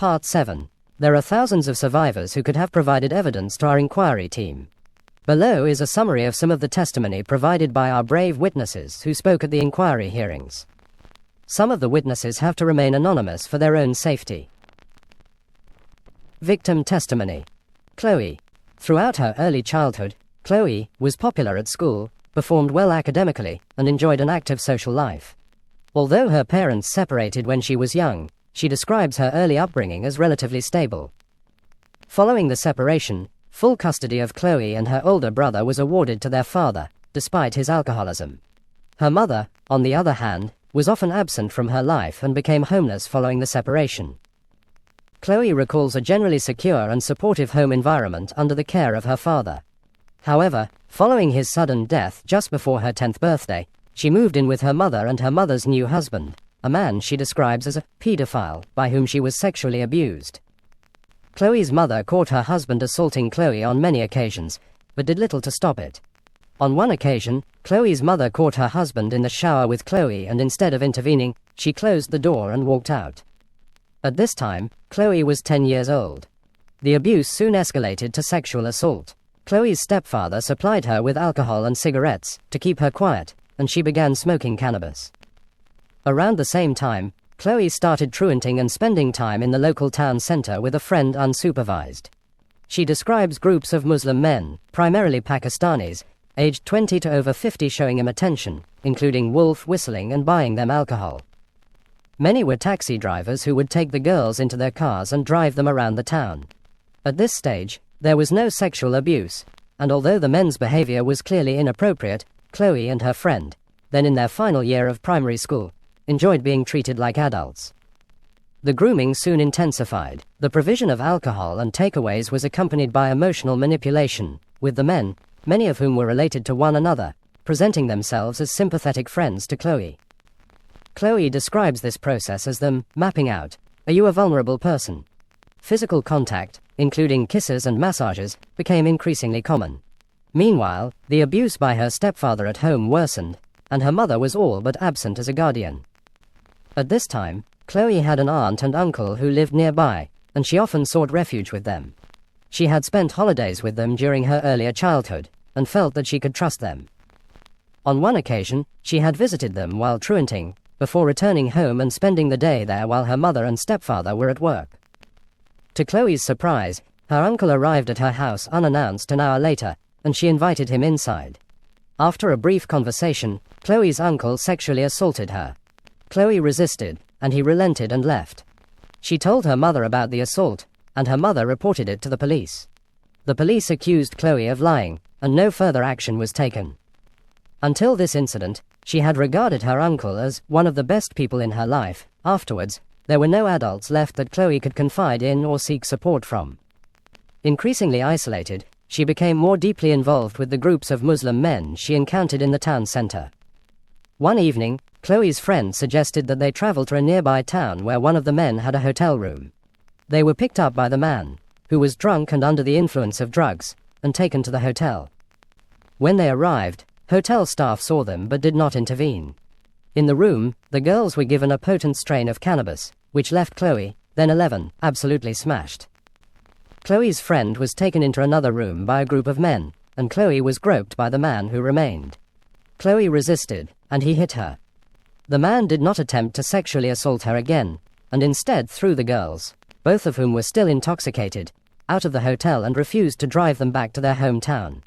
Part 7. There are thousands of survivors who could have provided evidence to our inquiry team. Below is a summary of some of the testimony provided by our brave witnesses who spoke at the inquiry hearings. Some of the witnesses have to remain anonymous for their own safety. Victim testimony. Chloe. Throughout her early childhood, Chloe was popular at school, performed well academically, and enjoyed an active social life. Although her parents separated when she was young, she describes her early upbringing as relatively stable. Following the separation, full custody of Chloe and her older brother was awarded to their father, despite his alcoholism. Her mother, on the other hand, was often absent from her life and became homeless following the separation. Chloe recalls a generally secure and supportive home environment under the care of her father. However, following his sudden death just before her 10th birthday, she moved in with her mother and her mother's new husband, a man she describes as a pedophile by whom she was sexually abused. Chloe's mother caught her husband assaulting Chloe on many occasions, but did little to stop it. On one occasion, Chloe's mother caught her husband in the shower with Chloe, and instead of intervening, she closed the door and walked out. At this time, Chloe was 10 years old. The abuse soon escalated to sexual assault. Chloe's stepfather supplied her with alcohol and cigarettes to keep her quiet, and she began smoking cannabis. Around the same time, Chloe started truanting and spending time in the local town center with a friend unsupervised. She describes groups of Muslim men, primarily Pakistanis, aged 20 to over 50, showing him attention, including wolf whistling and buying them alcohol. Many were taxi drivers who would take the girls into their cars and drive them around the town. At this stage, there was no sexual abuse, and although the men's behavior was clearly inappropriate, Chloe and her friend, then in their final year of primary school, enjoyed being treated like adults. The grooming soon intensified. The provision of alcohol and takeaways was accompanied by emotional manipulation, with the men, many of whom were related to one another, presenting themselves as sympathetic friends to Chloe. Chloe describes this process as them mapping out, "Are you a vulnerable person?" Physical contact, including kisses and massages, became increasingly common. Meanwhile, the abuse by her stepfather at home worsened, and her mother was all but absent as a guardian. At this time, Chloe had an aunt and uncle who lived nearby, and she often sought refuge with them. She had spent holidays with them during her earlier childhood, and felt that she could trust them. On one occasion, she had visited them while truanting, before returning home and spending the day there while her mother and stepfather were at work. To Chloe's surprise, her uncle arrived at her house unannounced an hour later, and she invited him inside. After a brief conversation, Chloe's uncle sexually assaulted her. Chloe resisted, and he relented and left. She told her mother about the assault, and her mother reported it to the police. The police accused Chloe of lying, and no further action was taken. Until this incident, she had regarded her uncle as one of the best people in her life. Afterwards, there were no adults left that Chloe could confide in or seek support from. Increasingly isolated, she became more deeply involved with the groups of Muslim men she encountered in the town center. One evening, Chloe's friend suggested that they travel to a nearby town where one of the men had a hotel room. They were picked up by the man, who was drunk and under the influence of drugs, and taken to the hotel. When they arrived, hotel staff saw them but did not intervene. In the room, the girls were given a potent strain of cannabis, which left Chloe, then 11, absolutely smashed. Chloe's friend was taken into another room by a group of men, and Chloe was groped by the man who remained. Chloe resisted, and he hit her. The man did not attempt to sexually assault her again, and instead threw the girls, both of whom were still intoxicated, out of the hotel and refused to drive them back to their hometown.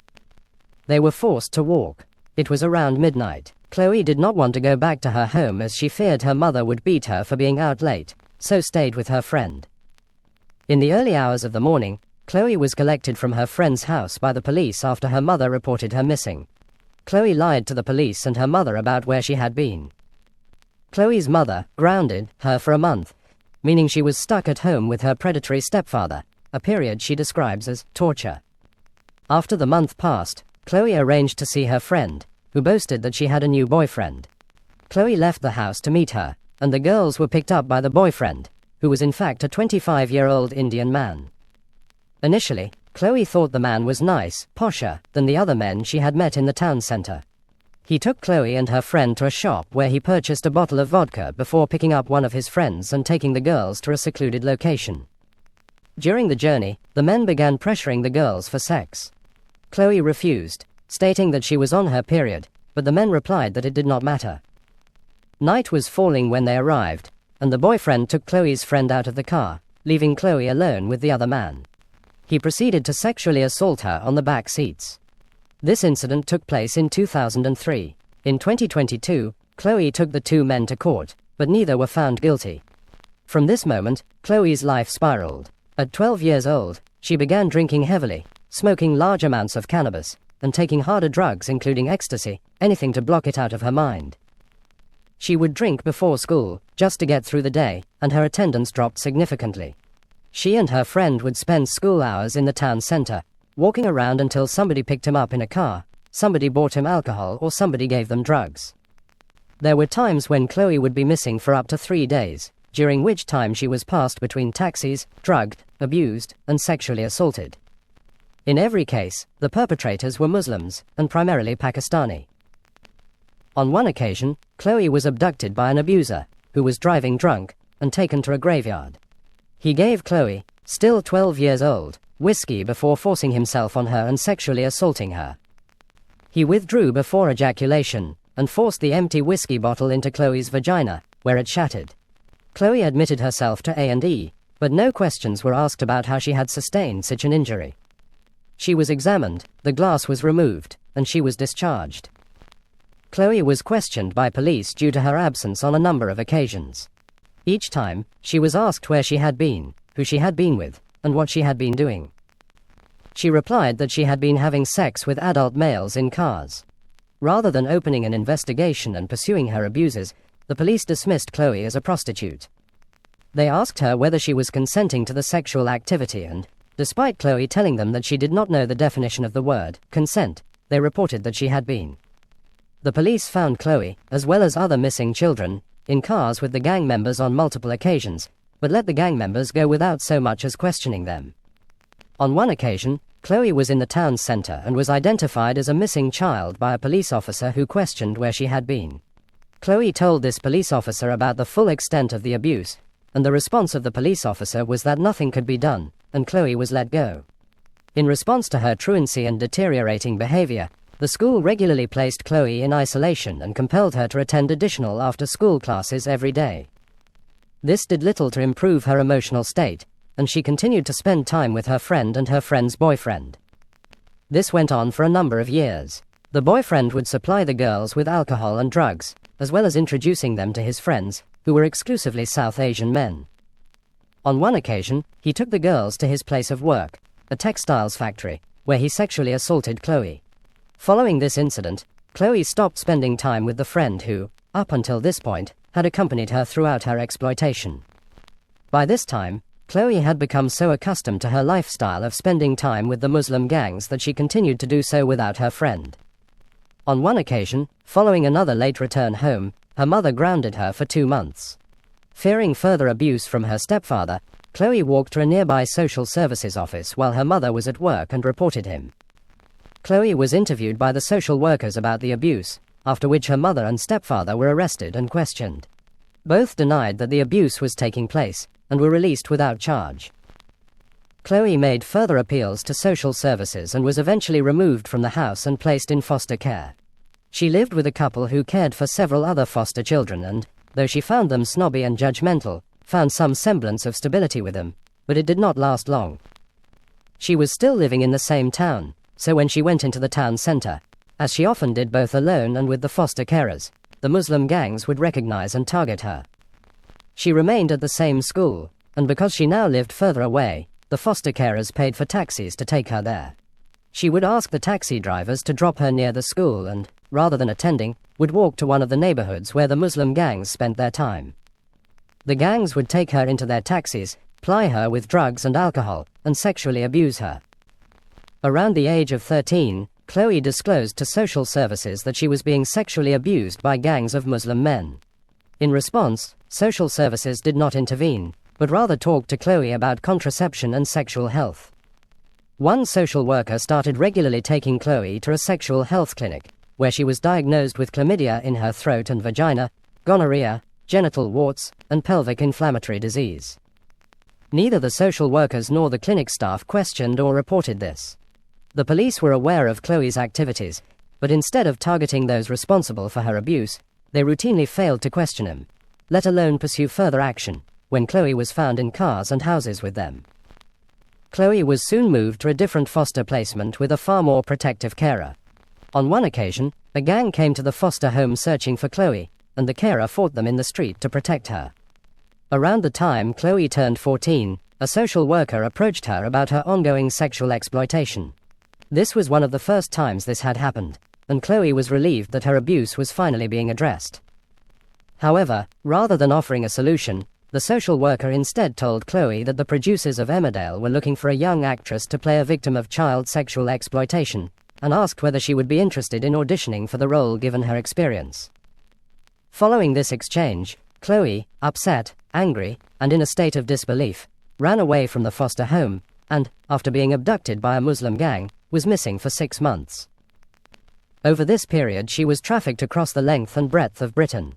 They were forced to walk. It was around midnight. Chloe did not want to go back to her home as she feared her mother would beat her for being out late, so stayed with her friend. In the early hours of the morning, Chloe was collected from her friend's house by the police after her mother reported her missing. Chloe lied to the police and her mother about where she had been. Chloe's mother grounded her for a month, meaning she was stuck at home with her predatory stepfather, a period she describes as torture. After the month passed, Chloe arranged to see her friend, who boasted that she had a new boyfriend. Chloe left the house to meet her, and the girls were picked up by the boyfriend, who was in fact a 25-year-old Indian man. Initially, Chloe thought the man was nice, posher than the other men she had met in the town center. He took Chloe and her friend to a shop where he purchased a bottle of vodka before picking up one of his friends and taking the girls to a secluded location. During the journey, the men began pressuring the girls for sex. Chloe refused, stating that she was on her period, but the men replied that it did not matter. Night was falling when they arrived, and the boyfriend took Chloe's friend out of the car, leaving Chloe alone with the other man. He proceeded to sexually assault her on the back seats. This incident took place in 2003. In 2022, Chloe took the two men to court, but neither were found guilty. From this moment, Chloe's life spiraled. At 12 years old, she began drinking heavily, smoking large amounts of cannabis, and taking harder drugs including ecstasy, anything to block it out of her mind. She would drink before school, just to get through the day, and her attendance dropped significantly. She and her friend would spend school hours in the town center, walking around until somebody picked him up in a car, somebody bought him alcohol, or somebody gave them drugs. There were times when Chloe would be missing for up to 3 days, during which time she was passed between taxis, drugged, abused, and sexually assaulted. In every case, the perpetrators were Muslims, and primarily Pakistani. On one occasion, Chloe was abducted by an abuser, who was driving drunk, and taken to a graveyard. He gave Chloe, still 12 years old, whiskey before forcing himself on her and sexually assaulting her. He withdrew before ejaculation, and forced the empty whiskey bottle into Chloe's vagina, where it shattered. Chloe admitted herself to A&E, but no questions were asked about how she had sustained such an injury. She was examined, the glass was removed, and she was discharged. Chloe was questioned by police due to her absence on a number of occasions. Each time, she was asked where she had been, who she had been with, and what she had been doing. She replied that she had been having sex with adult males in cars. Rather than opening an investigation and pursuing her abusers, the police dismissed Chloe as a prostitute. They asked her whether she was consenting to the sexual activity and, despite Chloe telling them that she did not know the definition of the word consent, they reported that she had been. The police found Chloe, as well as other missing children, in cars with the gang members on multiple occasions, but let the gang members go without so much as questioning them. On one occasion, Chloe was in the town center and was identified as a missing child by a police officer who questioned where she had been. Chloe told this police officer about the full extent of the abuse, and the response of the police officer was that nothing could be done, and Chloe was let go. In response to her truancy and deteriorating behavior, the school regularly placed Chloe in isolation and compelled her to attend additional after-school classes every day. This did little to improve her emotional state, and she continued to spend time with her friend and her friend's boyfriend. This went on for a number of years. The boyfriend would supply the girls with alcohol and drugs, as well as introducing them to his friends, who were exclusively South Asian men. On one occasion, he took the girls to his place of work, a textiles factory, where he sexually assaulted Chloe. Following this incident, Chloe stopped spending time with the friend who, up until this point, had accompanied her throughout her exploitation. By this time, Chloe had become so accustomed to her lifestyle of spending time with the Muslim gangs that she continued to do so without her friend. On one occasion, following another late return home, her mother grounded her for 2 months. Fearing further abuse from her stepfather, Chloe walked to a nearby social services office while her mother was at work and reported him. Chloe was interviewed by the social workers about the abuse, after which her mother and stepfather were arrested and questioned. Both denied that the abuse was taking place, and were released without charge. Chloe made further appeals to social services and was eventually removed from the house and placed in foster care. She lived with a couple who cared for several other foster children and, though she found them snobby and judgmental, found some semblance of stability with them, but it did not last long. She was still living in the same town, so when she went into the town center, as she often did both alone and with the foster carers, the Muslim gangs would recognize and target her. She remained at the same school, and because she now lived further away, the foster carers paid for taxis to take her there. She would ask the taxi drivers to drop her near the school and, rather than attending, would walk to one of the neighborhoods where the Muslim gangs spent their time. The gangs would take her into their taxis, ply her with drugs and alcohol, and sexually abuse her. Around the age of 13, Chloe disclosed to social services that she was being sexually abused by gangs of Muslim men. In response, social services did not intervene, but rather talked to Chloe about contraception and sexual health. One social worker started regularly taking Chloe to a sexual health clinic, where she was diagnosed with chlamydia in her throat and vagina, gonorrhea, genital warts, and pelvic inflammatory disease. Neither the social workers nor the clinic staff questioned or reported this. The police were aware of Chloe's activities, but instead of targeting those responsible for her abuse, they routinely failed to question him, let alone pursue further action, when Chloe was found in cars and houses with them. Chloe was soon moved to a different foster placement with a far more protective carer. On one occasion, a gang came to the foster home searching for Chloe, and the carer fought them in the street to protect her. Around the time Chloe turned 14, a social worker approached her about her ongoing sexual exploitation. This was one of the first times this had happened, and Chloe was relieved that her abuse was finally being addressed. However, rather than offering a solution, the social worker instead told Chloe that the producers of Emmerdale were looking for a young actress to play a victim of child sexual exploitation, and asked whether she would be interested in auditioning for the role given her experience. Following this exchange, Chloe, upset, angry, and in a state of disbelief, ran away from the foster home, and, after being abducted by a Muslim gang, was missing for 6 months. Over this period she was trafficked across the length and breadth of Britain.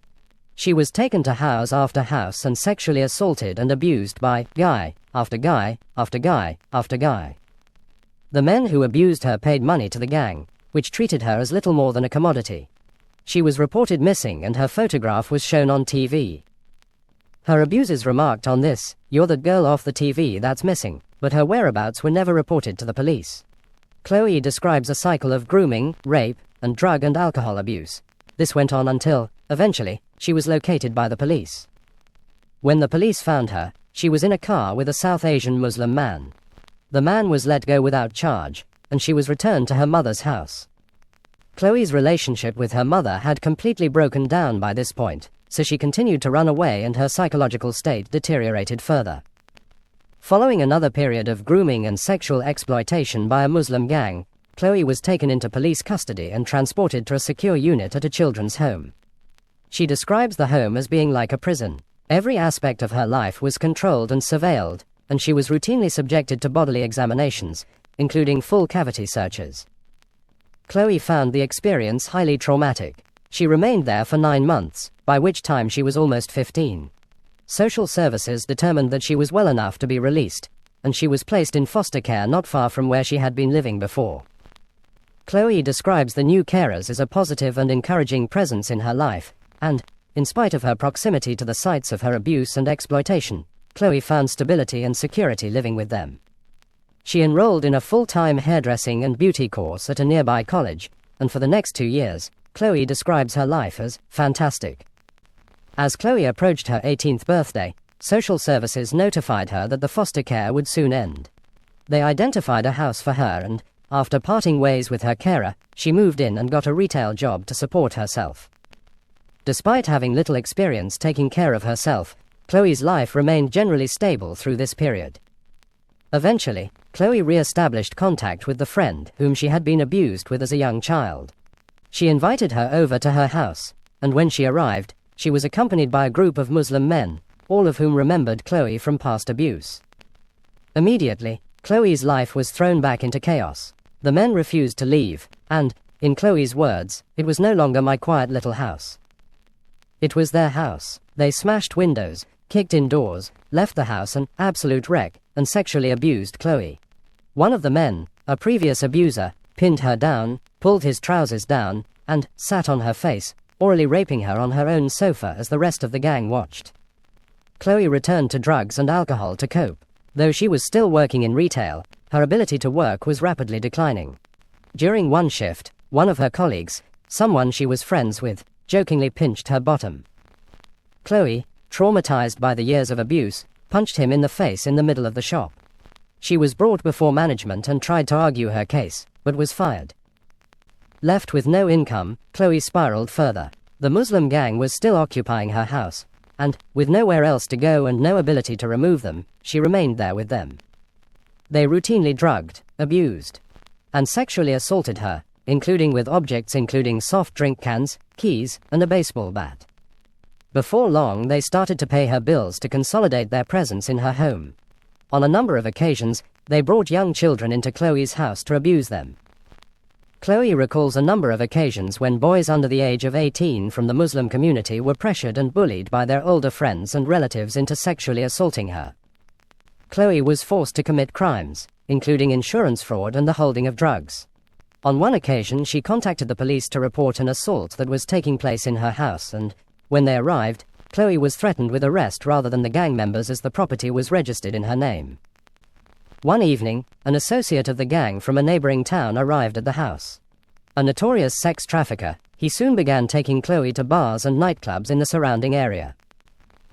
She was taken to house after house and sexually assaulted and abused by guy after guy after guy after guy. The men who abused her paid money to the gang, which treated her as little more than a commodity. She was reported missing and her photograph was shown on TV. Her abusers remarked on this, "You're the girl off the TV that's missing," but her whereabouts were never reported to the police. Chloe describes a cycle of grooming, rape, and drug and alcohol abuse. This went on until, eventually, she was located by the police. When the police found her, she was in a car with a South Asian Muslim man. The man was let go without charge, and she was returned to her mother's house. Chloe's relationship with her mother had completely broken down by this point, so she continued to run away and her psychological state deteriorated further. Following another period of grooming and sexual exploitation by a Muslim gang, Chloe was taken into police custody and transported to a secure unit at a children's home. She describes the home as being like a prison. Every aspect of her life was controlled and surveilled, and she was routinely subjected to bodily examinations, including full cavity searches. Chloe found the experience highly traumatic. She remained there for 9 months, by which time she was almost 15. Social services determined that she was well enough to be released, and she was placed in foster care not far from where she had been living before. Chloe describes the new carers as a positive and encouraging presence in her life, and, in spite of her proximity to the sites of her abuse and exploitation, Chloe found stability and security living with them. She enrolled in a full-time hairdressing and beauty course at a nearby college, and for the next 2 years, Chloe describes her life as fantastic. As Chloe approached her 18th birthday, social services notified her that the foster care would soon end. They identified a house for her and, after parting ways with her carer, she moved in and got a retail job to support herself. Despite having little experience taking care of herself, Chloe's life remained generally stable through this period. Eventually, Chloe re-established contact with the friend whom she had been abused with as a young child. She invited her over to her house, and when she arrived, she was accompanied by a group of Muslim men, all of whom remembered Chloe from past abuse. Immediately, Chloe's life was thrown back into chaos. The men refused to leave, and, in Chloe's words, "It was no longer my quiet little house." It was their house. They smashed windows, kicked in doors, left the house an absolute wreck, and sexually abused Chloe. One of the men, a previous abuser, pinned her down, pulled his trousers down, and sat on her face, orally raping her on her own sofa as the rest of the gang watched. Chloe returned to drugs and alcohol to cope. Though she was still working in retail, her ability to work was rapidly declining. During one shift, one of her colleagues, someone she was friends with, jokingly pinched her bottom. Chloe, traumatized by the years of abuse, punched him in the face in the middle of the shop. She was brought before management and tried to argue her case, but was fired. Left with no income, Chloe spiraled further. The Muslim gang was still occupying her house, and, with nowhere else to go and no ability to remove them, she remained there with them. They routinely drugged, abused, and sexually assaulted her, including with objects including soft drink cans, keys, and a baseball bat. Before long, they started to pay her bills to consolidate their presence in her home. On a number of occasions, they brought young children into Chloe's house to abuse them. Chloe recalls a number of occasions when boys under the age of 18 from the Muslim community were pressured and bullied by their older friends and relatives into sexually assaulting her. Chloe was forced to commit crimes, including insurance fraud and the holding of drugs. On one occasion, she contacted the police to report an assault that was taking place in her house, and when they arrived, Chloe was threatened with arrest rather than the gang members as the property was registered in her name. One evening, an associate of the gang from a neighboring town arrived at the house. A notorious sex trafficker, he soon began taking Chloe to bars and nightclubs in the surrounding area.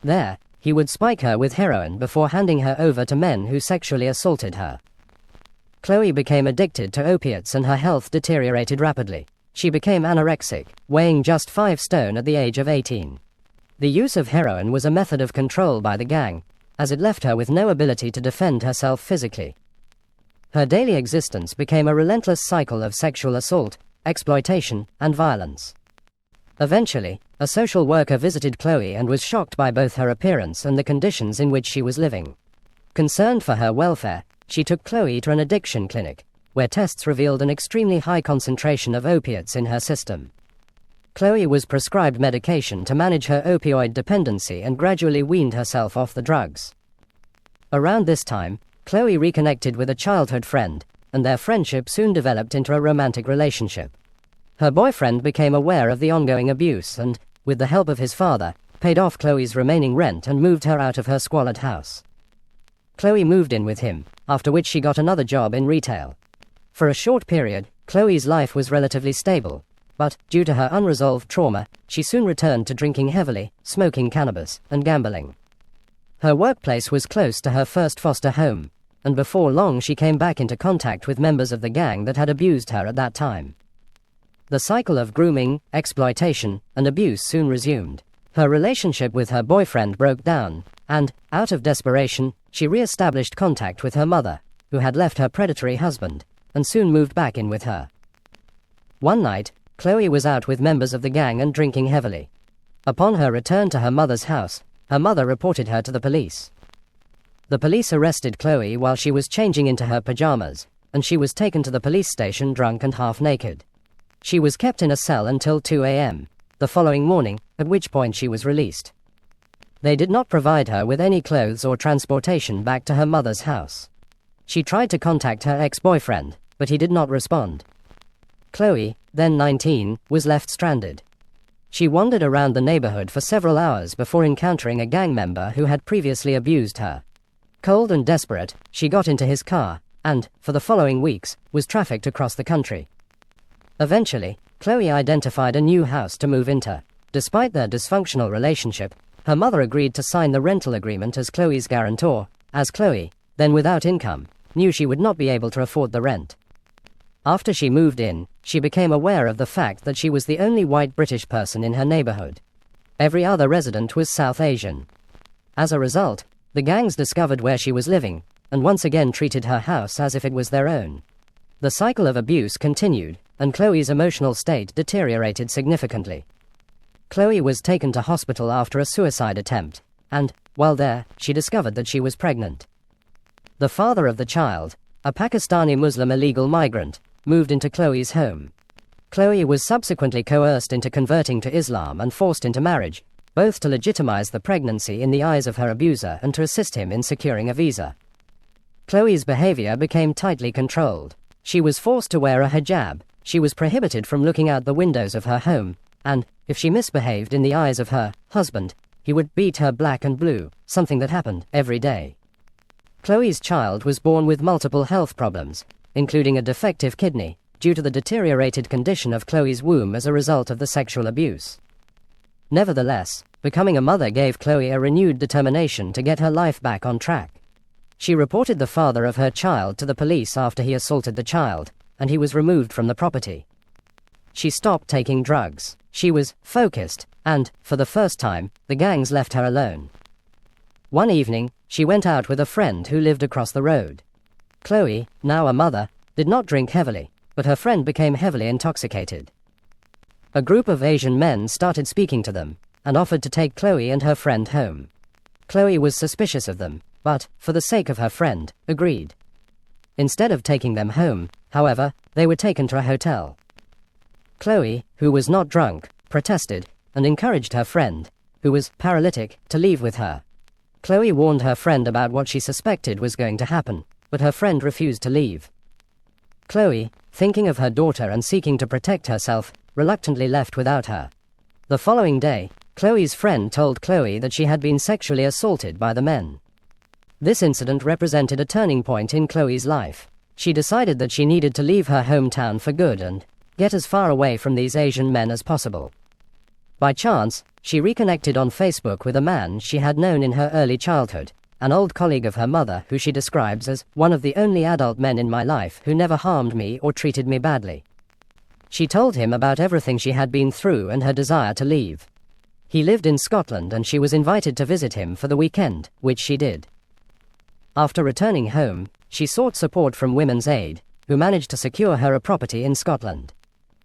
There, he would spike her with heroin before handing her over to men who sexually assaulted her. Chloe became addicted to opiates and her health deteriorated rapidly. She became anorexic, weighing just 5 stone at the age of 18. The use of heroin was a method of control by the gang, as it left her with no ability to defend herself physically. Her daily existence became a relentless cycle of sexual assault, exploitation, and violence. Eventually, a social worker visited Chloe and was shocked by both her appearance and the conditions in which she was living. Concerned for her welfare, she took Chloe to an addiction clinic, where tests revealed an extremely high concentration of opiates in her system. Chloe was prescribed medication to manage her opioid dependency and gradually weaned herself off the drugs. Around this time, Chloe reconnected with a childhood friend, and their friendship soon developed into a romantic relationship. Her boyfriend became aware of the ongoing abuse and, with the help of his father, paid off Chloe's remaining rent and moved her out of her squalid house. Chloe moved in with him, after which she got another job in retail. For a short period, Chloe's life was relatively stable, but, due to her unresolved trauma, she soon returned to drinking heavily, smoking cannabis, and gambling. Her workplace was close to her first foster home, and before long she came back into contact with members of the gang that had abused her at that time. The cycle of grooming, exploitation, and abuse soon resumed. Her relationship with her boyfriend broke down, and, out of desperation, she re-established contact with her mother, who had left her predatory husband, and soon moved back in with her. One night, Chloe was out with members of the gang and drinking heavily. Upon her return to her mother's house, her mother reported her to the police. The police arrested Chloe while she was changing into her pajamas, and she was taken to the police station drunk and half naked. She was kept in a cell until 2 a.m. the following morning, at which point she was released. They did not provide her with any clothes or transportation back to her mother's house. She tried to contact her ex-boyfriend, but he did not respond. Chloe, then 19, was left stranded. She wandered around the neighborhood for several hours before encountering a gang member who had previously abused her. Cold and desperate, she got into his car, and, for the following weeks, was trafficked across the country. Eventually, Chloe identified a new house to move into. Despite their dysfunctional relationship, her mother agreed to sign the rental agreement as Chloe's guarantor, as Chloe, then without income, knew she would not be able to afford the rent. After she moved in, she became aware of the fact that she was the only white British person in her neighborhood. Every other resident was South Asian. As a result, the gangs discovered where she was living, and once again treated her house as if it was their own. The cycle of abuse continued, and Chloe's emotional state deteriorated significantly. Chloe was taken to hospital after a suicide attempt, and, while there, she discovered that she was pregnant. The father of the child, a Pakistani Muslim illegal migrant, moved into Chloe's home. Chloe was subsequently coerced into converting to Islam and forced into marriage, both to legitimize the pregnancy in the eyes of her abuser and to assist him in securing a visa. Chloe's behavior became tightly controlled. She was forced to wear a hijab, she was prohibited from looking out the windows of her home, and, if she misbehaved in the eyes of her husband, he would beat her black and blue, something that happened every day. Chloe's child was born with multiple health problems, including a defective kidney, due to the deteriorated condition of Chloe's womb as a result of the sexual abuse. Nevertheless, becoming a mother gave Chloe a renewed determination to get her life back on track. She reported the father of her child to the police after he assaulted the child, and he was removed from the property. She stopped taking drugs. She was focused, and, for the first time, the gangs left her alone. One evening, she went out with a friend who lived across the road. Chloe, now a mother, did not drink heavily, but her friend became heavily intoxicated. A group of Asian men started speaking to them, and offered to take Chloe and her friend home. Chloe was suspicious of them, but, for the sake of her friend, agreed. Instead of taking them home, However, they were taken to a hotel. Chloe, who was not drunk, protested and encouraged her friend, who was paralytic, to leave with her. Chloe warned her friend about what she suspected was going to happen, but her friend refused to leave. Chloe, thinking of her daughter and seeking to protect herself, reluctantly left without her. The following day, Chloe's friend told Chloe that she had been sexually assaulted by the men. This incident represented a turning point in Chloe's life. She decided that she needed to leave her hometown for good and get as far away from these Asian men as possible. By chance, she reconnected on Facebook with a man she had known in her early childhood, an old colleague of her mother who she describes as one of the only adult men in my life who never harmed me or treated me badly. She told him about everything she had been through and her desire to leave. He lived in Scotland and she was invited to visit him for the weekend, which she did. After returning home, she sought support from Women's Aid, who managed to secure her a property in Scotland.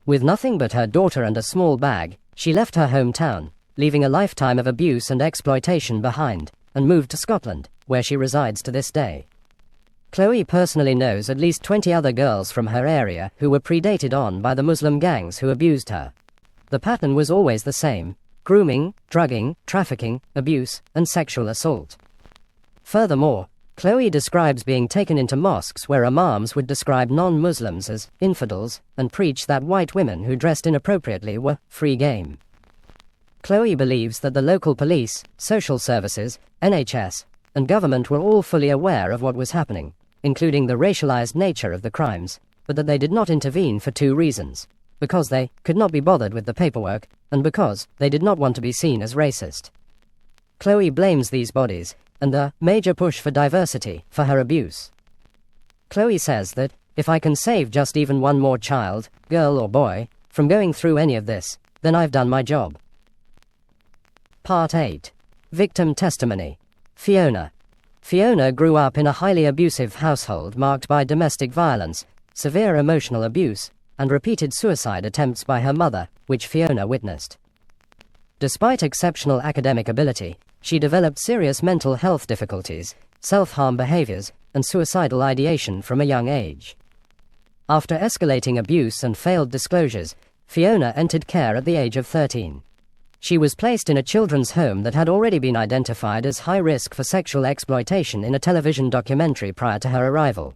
With nothing but her daughter and a small bag, she left her hometown, leaving a lifetime of abuse and exploitation behind, and moved to Scotland, where she resides to this day. Chloe personally knows at least 20 other girls from her area who were predated on by the Muslim gangs who abused her. The pattern was always the same: grooming, drugging, trafficking, abuse, and sexual assault. Furthermore, Chloe describes being taken into mosques where imams would describe non-Muslims as infidels and preach that white women who dressed inappropriately were free game. Chloe believes that the local police, social services, NHS, and government were all fully aware of what was happening, including the racialized nature of the crimes, but that they did not intervene for two reasons: because they could not be bothered with the paperwork, and because they did not want to be seen as racist. Chloe blames these bodies and the major push for diversity for her abuse. Chloe says that, if I can save just even one more child, girl or boy, from going through any of this, then I've done my job. Part 8. Victim Testimony. Fiona. Fiona grew up in a highly abusive household marked by domestic violence, severe emotional abuse, and repeated suicide attempts by her mother, which Fiona witnessed. Despite exceptional academic ability, she developed serious mental health difficulties, self-harm behaviors, and suicidal ideation from a young age. After escalating abuse and failed disclosures, Fiona entered care at the age of 13. She was placed in a children's home that had already been identified as high risk for sexual exploitation in a television documentary prior to her arrival.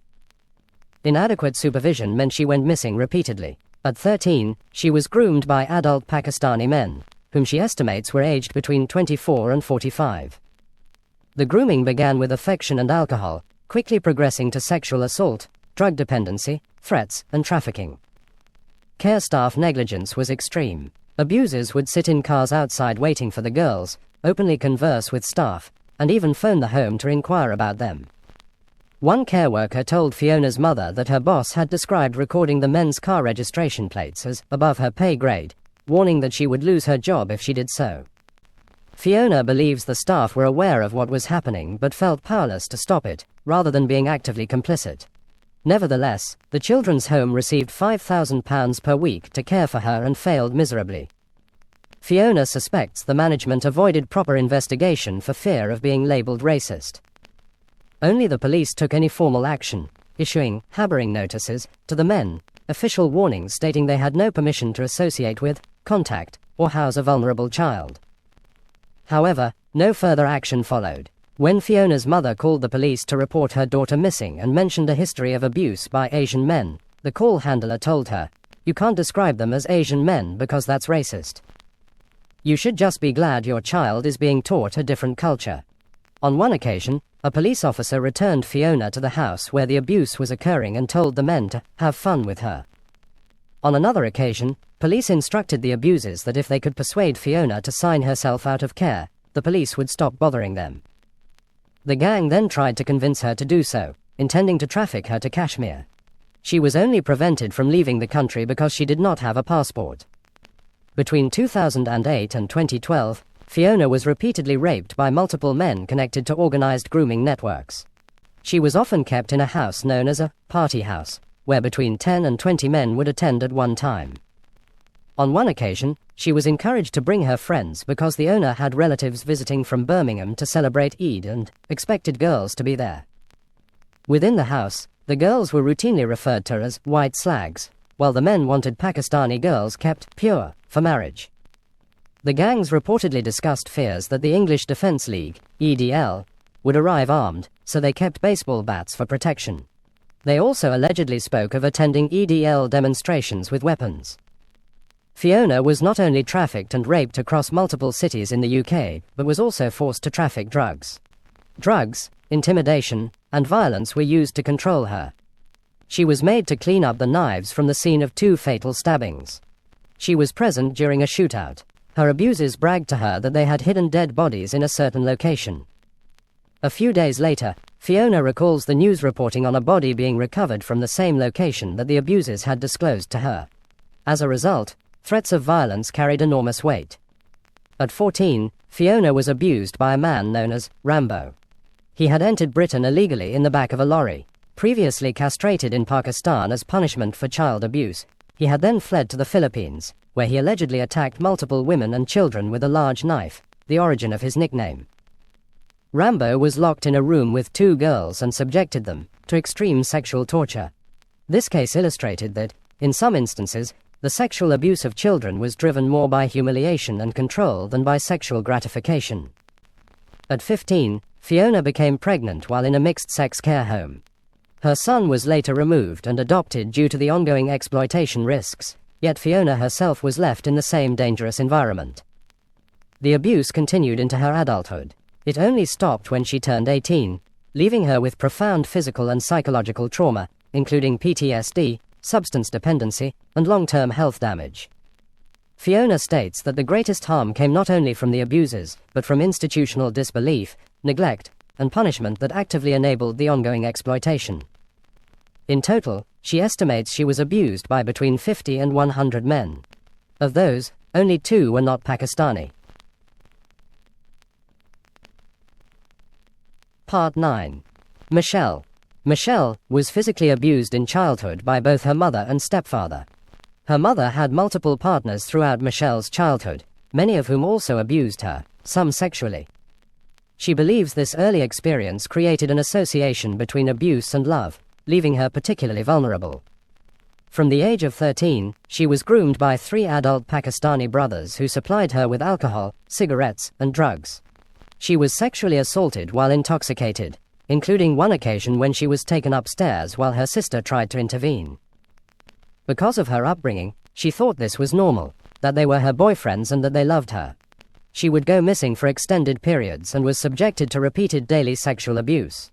Inadequate supervision meant she went missing repeatedly. At 13, she was groomed by adult Pakistani men, whom she estimates were aged between 24 and 45. The grooming began with affection and alcohol, quickly progressing to sexual assault, drug dependency, threats, and trafficking. Care staff negligence was extreme. Abusers would sit in cars outside waiting for the girls, openly converse with staff, and even phone the home to inquire about them. One care worker told Fiona's mother that her boss had described recording the men's car registration plates as above her pay grade, warning that she would lose her job if she did so. Fiona believes the staff were aware of what was happening but felt powerless to stop it, rather than being actively complicit. Nevertheless, the children's home received £5,000 per week to care for her and failed miserably. Fiona suspects the management avoided proper investigation for fear of being labelled racist. Only the police took any formal action, issuing harboring notices to the men, official warnings stating they had no permission to associate with, contact, or house a vulnerable child. However, no further action followed. When Fiona's mother called the police to report her daughter missing and mentioned a history of abuse by Asian men, the call handler told her, "You can't describe them as Asian men because that's racist. You should just be glad your child is being taught a different culture." On one occasion, a police officer returned Fiona to the house where the abuse was occurring and told the men to have fun with her. On another occasion, police instructed the abusers that if they could persuade Fiona to sign herself out of care, the police would stop bothering them. The gang then tried to convince her to do so, intending to traffic her to Kashmir. She was only prevented from leaving the country because she did not have a passport. Between 2008 and 2012, Fiona was repeatedly raped by multiple men connected to organized grooming networks. She was often kept in a house known as a party house, where between 10 and 20 men would attend at one time. On one occasion, she was encouraged to bring her friends because the owner had relatives visiting from Birmingham to celebrate Eid and expected girls to be there. Within the house, The girls were routinely referred to as white slags, while the men wanted Pakistani girls kept pure for marriage. The gangs reportedly discussed fears that the English Defence League, EDL, would arrive armed, so they kept baseball bats for protection. They also allegedly spoke of attending EDL demonstrations with weapons. Fiona was not only trafficked and raped across multiple cities in the UK, but was also forced to traffic drugs. Drugs, intimidation, and violence were used to control her. She was made to clean up the knives from the scene of 2 fatal stabbings. She was present during a shootout. Her abusers bragged to her that they had hidden dead bodies in a certain location. A few days later, Fiona recalls the news reporting on a body being recovered from the same location that the abusers had disclosed to her. As a result, threats of violence carried enormous weight. At 14, Fiona was abused by a man known as Rambo. He had entered Britain illegally in the back of a lorry. Previously castrated in Pakistan as punishment for child abuse, he had then fled to the Philippines, where he allegedly attacked multiple women and children with a large knife, the origin of his nickname. Rambo was locked in a room with 2 girls and subjected them to extreme sexual torture. This case illustrated that, in some instances, the sexual abuse of children was driven more by humiliation and control than by sexual gratification. At 15, Fiona became pregnant while in a mixed-sex care home. Her son was later removed and adopted due to the ongoing exploitation risks, yet Fiona herself was left in the same dangerous environment. The abuse continued into her adulthood. It only stopped when she turned 18, leaving her with profound physical and psychological trauma, including PTSD, substance dependency, and long-term health damage. Fiona states that the greatest harm came not only from the abusers, but from institutional disbelief, neglect, and punishment that actively enabled the ongoing exploitation. In total, she estimates she was abused by between 50 and 100 men. Of those, only 2 were not Pakistani. Part 9. Michelle. Michelle was physically abused in childhood by both her mother and stepfather. Her mother had multiple partners throughout Michelle's childhood, many of whom also abused her, some sexually. She believes this early experience created an association between abuse and love, leaving her particularly vulnerable. From the age of 13, she was groomed by 3 adult Pakistani brothers who supplied her with alcohol, cigarettes, and drugs. She was sexually assaulted while intoxicated, including one occasion when she was taken upstairs while her sister tried to intervene. Because of her upbringing, she thought this was normal, that they were her boyfriends and that they loved her. She would go missing for extended periods and was subjected to repeated daily sexual abuse.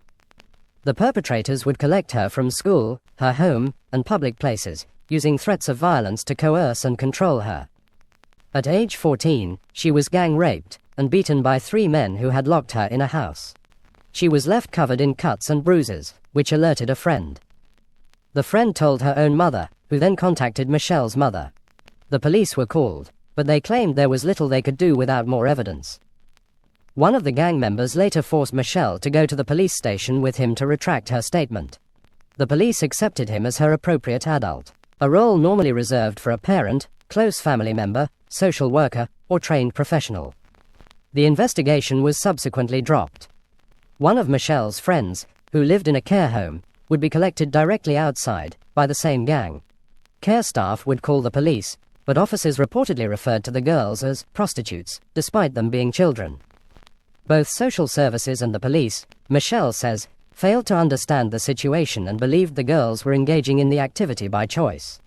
The perpetrators would collect her from school, her home, and public places, using threats of violence to coerce and control her. At age 14, she was gang raped and beaten by 3 men who had locked her in a house. She was left covered in cuts and bruises, which alerted a friend. The friend told her own mother, who then contacted Michelle's mother. The police were called, but they claimed there was little they could do without more evidence. One of the gang members later forced Michelle to go to the police station with him to retract her statement. The police accepted him as her appropriate adult, a role normally reserved for a parent, close family member, social worker, or trained professional. The investigation was subsequently dropped. One of Michelle's friends, who lived in a care home, would be collected directly outside, by the same gang. Care staff would call the police, but officers reportedly referred to the girls as prostitutes, despite them being children. Both social services and the police, Michelle says, failed to understand the situation and believed the girls were engaging in the activity by choice.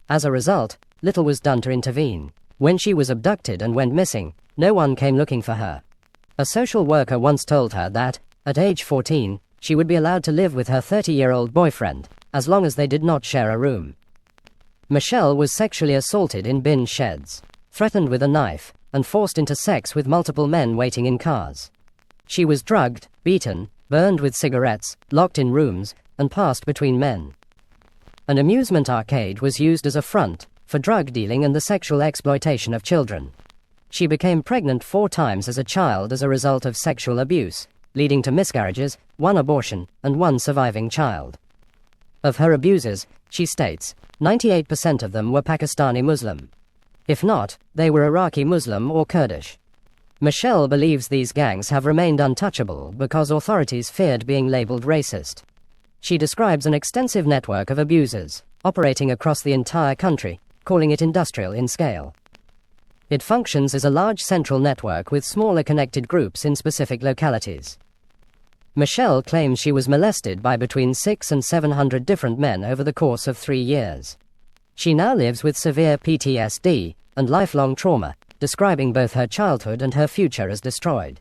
As a result, little was done to intervene. When she was abducted and went missing, no one came looking for her. A social worker once told her that, at age 14, she would be allowed to live with her 30-year-old boyfriend, as long as they did not share a room. Michelle was sexually assaulted in bin sheds, threatened with a knife, and forced into sex with multiple men waiting in cars. She was drugged, beaten, burned with cigarettes, locked in rooms, and passed between men. An amusement arcade was used as a front for drug dealing and the sexual exploitation of children. She became pregnant 4 times as a child as a result of sexual abuse, leading to miscarriages, 1 abortion, and 1 surviving child. Of her abusers, she states, 98% of them were Pakistani Muslim. If not, they were Iraqi Muslim or Kurdish. Michelle believes these gangs have remained untouchable because authorities feared being labeled racist. She describes an extensive network of abusers, operating across the entire country, calling it industrial in scale. It functions as a large central network with smaller connected groups in specific localities. Michelle claims she was molested by between 600 and 700 different men over the course of 3 years. She now lives with severe PTSD and lifelong trauma, describing both her childhood and her future as destroyed.